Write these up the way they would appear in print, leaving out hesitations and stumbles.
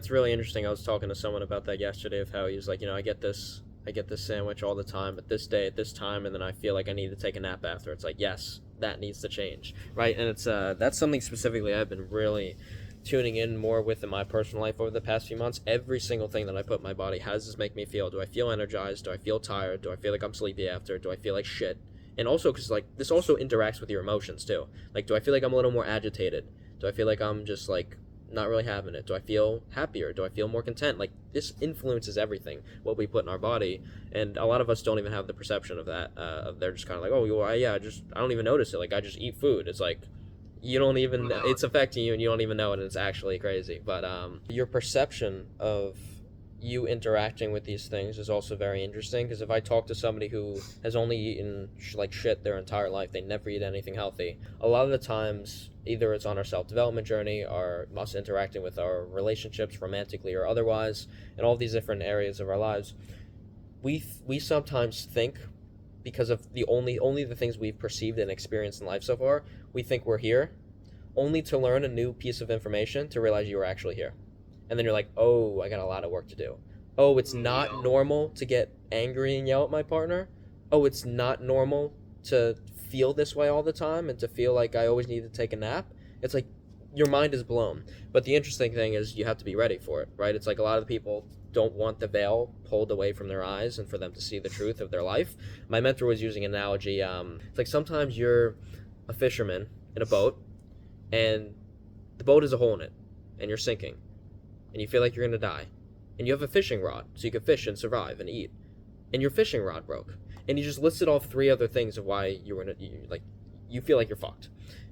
It's really interesting. I was talking to someone about that yesterday of how he was like, I get this sandwich all the time at this day at this time, and then I feel like I need to take a nap after. It's like, yes, that needs to change, right? And it's that's something specifically I've been really tuning in more with in my personal life over the past few months. Every single thing that I put in my body, how does this make me feel? Do I feel energized? Do I feel tired? Do I feel like I'm sleepy after? Do I feel like shit? And also, because like this also interacts with your emotions too. Like, do I feel like I'm a little more agitated? Do I feel like I'm just like not really having it? Do I feel happier? Do I feel more content? Like, this influences everything, what we put in our body, and a lot of us don't even have the perception of that. They're just kind of like, oh, well, I don't even notice it. Like, I just eat food. It's like, you don't even, it's affecting you and you don't even know it, and it's actually crazy. But your perception of you interacting with these things is also very interesting, because if I talk to somebody who has only eaten like shit their entire life, they never eat anything healthy, a lot of the times either it's on our self-development journey or us interacting with our relationships romantically or otherwise, in all these different areas of our lives, we sometimes think, because of the only the things we've perceived and experienced in life so far, we think we're here, only to learn a new piece of information to realize you were actually here. And then you're like, oh, I got a lot of work to do. Oh, it's not normal to get angry and yell at my partner. Oh, it's not normal to feel this way all the time and to feel like I always need to take a nap. It's like your mind is blown. But the interesting thing is you have to be ready for it, right? It's like a lot of the people don't want the veil pulled away from their eyes and for them to see the truth of their life. My mentor was using an analogy. It's like sometimes you're a fisherman in a boat, and the boat has a hole in it, and you're sinking, and you feel like you're going to die, and you have a fishing rod so you can fish and survive and eat, and your fishing rod broke, and you just listed off three other things of why you feel like you're fucked.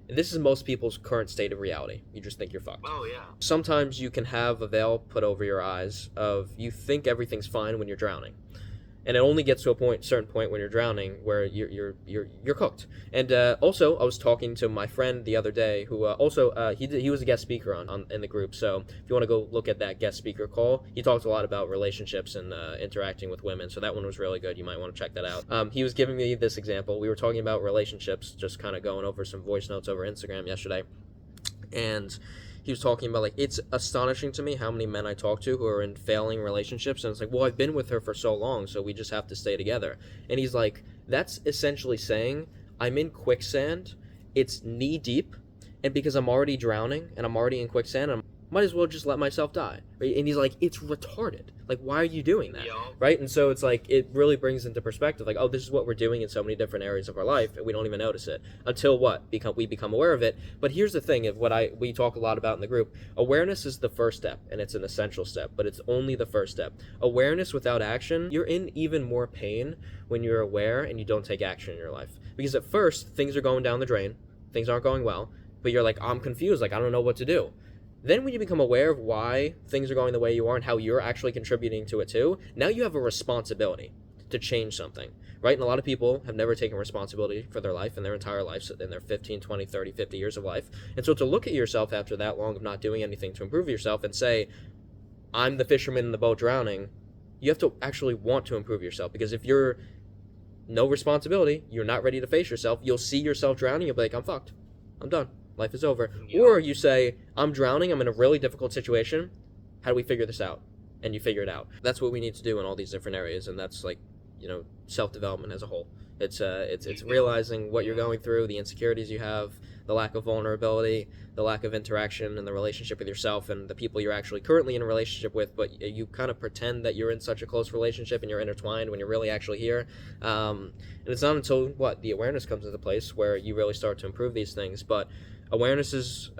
And this is most people's current state of reality. You just think you're fucked. Oh yeah. Sometimes you can have a veil put over your eyes of you think everything's fine when you're drowning, and it only gets to a certain point when you're drowning where you're cooked. And also, I was talking to my friend the other day who he was a guest speaker on in the group. So if you want to go look at that guest speaker call, he talks a lot about relationships and interacting with women. So that one was really good. You might want to check that out. He was giving me this example. We were talking about relationships, just kind of going over some voice notes over Instagram yesterday, and he was talking about, like, it's astonishing to me how many men I talk to who are in failing relationships, and it's like, well, I've been with her for so long, so we just have to stay together. And he's like, that's essentially saying, I'm in quicksand, it's knee deep, and because I'm already drowning and I'm already in quicksand, I might as well just let myself die, right? And he's like, it's retarded. Like, why are you doing that? Yeah. Right? And so it's like, it really brings into perspective, like, oh, this is what we're doing in so many different areas of our life, and we don't even notice it until we become aware of it. But here's the thing of we talk a lot about in the group. Awareness is the first step, and it's an essential step, but it's only the first step. Awareness without action, you're in even more pain when you're aware and you don't take action in your life. Because at first, things are going down the drain, things aren't going well, but you're like, I'm confused, like, I don't know what to do. Then when you become aware of why things are going the way you are and how you're actually contributing to it too, now you have a responsibility to change something, right? And a lot of people have never taken responsibility for their life in their entire life, in their 15, 20, 30, 50 years of life. And so to look at yourself after that long of not doing anything to improve yourself and say, I'm the fisherman in the boat drowning, you have to actually want to improve yourself. Because if you're no responsibility, you're not ready to face yourself, you'll see yourself drowning, you'll be like, I'm fucked, I'm done. Life is over. Yeah. Or you say, I'm drowning, I'm in a really difficult situation, how do we figure this out? And you figure it out. That's what we need to do in all these different areas, and that's like, self-development as a whole. It's realizing what you're going through, the insecurities you have, the lack of vulnerability, the lack of interaction in the relationship with yourself and the people you're actually currently in a relationship with, but you kind of pretend that you're in such a close relationship and you're intertwined when you're really actually here. And it's not until, the awareness comes into place where you really start to improve these things. But awareness is,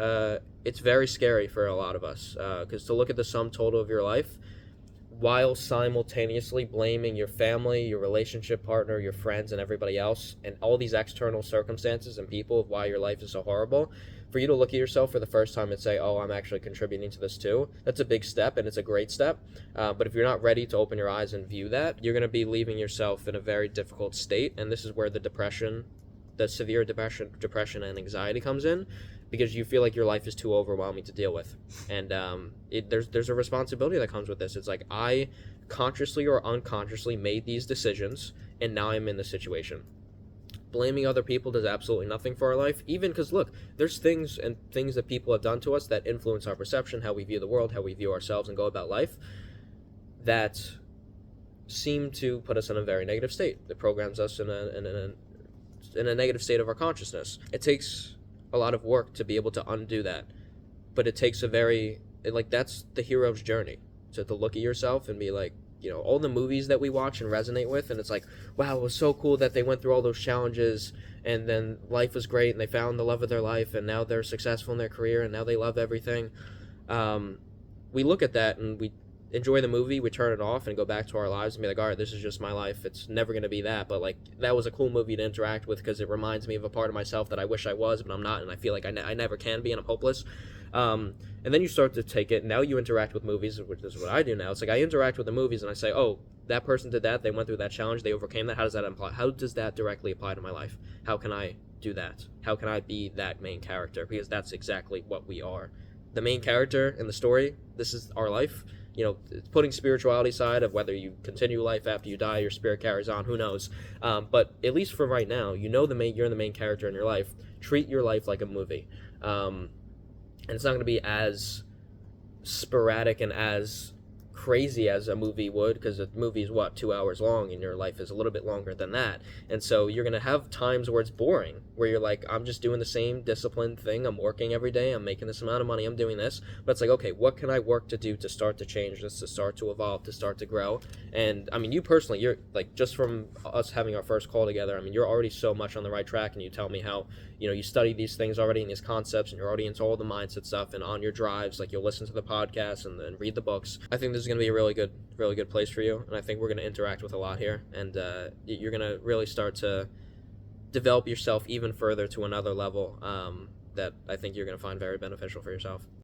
it's very scary for a lot of us, because to look at the sum total of your life, while simultaneously blaming your family, your relationship partner, your friends, and everybody else, and all these external circumstances and people of why your life is so horrible, for you to look at yourself for the first time and say, oh, I'm actually contributing to this too, that's a big step, and it's a great step. But if you're not ready to open your eyes and view that, you're going to be leaving yourself in a very difficult state, and this is where the severe depression and anxiety comes in, because you feel like your life is too overwhelming to deal with. And there's a responsibility that comes with this. It's like, I consciously or unconsciously made these decisions, and now I'm in this situation. blaming other people does absolutely nothing for our life. Even because, look, there's things that people have done to us that influence our perception, how we view the world, how we view ourselves and go about life, that seem to put us in a very negative state. It programs us in a negative state of our consciousness. It takes a lot of work to be able to undo that, but it takes that's the hero's journey, to look at yourself and be like, all the movies that we watch and resonate with, and it's like, wow, it was so cool that they went through all those challenges, and then life was great, and they found the love of their life, and now they're successful in their career, and now they love everything. We look at that, and we enjoy the movie, we turn it off, and go back to our lives, and be like, all right, this is just my life, it's never going to be that, but, like, that was a cool movie to interact with, because it reminds me of a part of myself that I wish I was, but I'm not, and I feel like I never can be, and I'm hopeless. And then you start to take it, now you interact with movies, which is what I do now. It's like I interact with the movies and I say, oh, that person did that, they went through that challenge, they overcame that. How does that directly apply to my life? How can I do that? How can I be that main character? Because that's exactly what we are. The main character in the story, this is our life. Putting spirituality aside of whether you continue life after you die, your spirit carries on, who knows. But at least for right now, you're the main character in your life. Treat your life like a movie. And it's not going to be as sporadic and as crazy as a movie would, because a movie is 2 hours long, and your life is a little bit longer than that. And so you're going to have times where it's boring, where you're like, I'm just doing the same disciplined thing, I'm working every day, I'm making this amount of money, I'm doing this, but it's like, okay, what can I work to do to start to change this, to start to evolve, to start to grow? And I mean, you personally, you're like, just from us having our first call together, I mean, you're already so much on the right track, and you tell me how you study these things already, and these concepts, and you're already into all the mindset stuff, and on your drives, like, you'll listen to the podcast and then read the books. I think this is going to be a really good place for you, and I think we're going to interact with a lot here, and you're going to really start to develop yourself even further to another level that I think you're going to find very beneficial for yourself.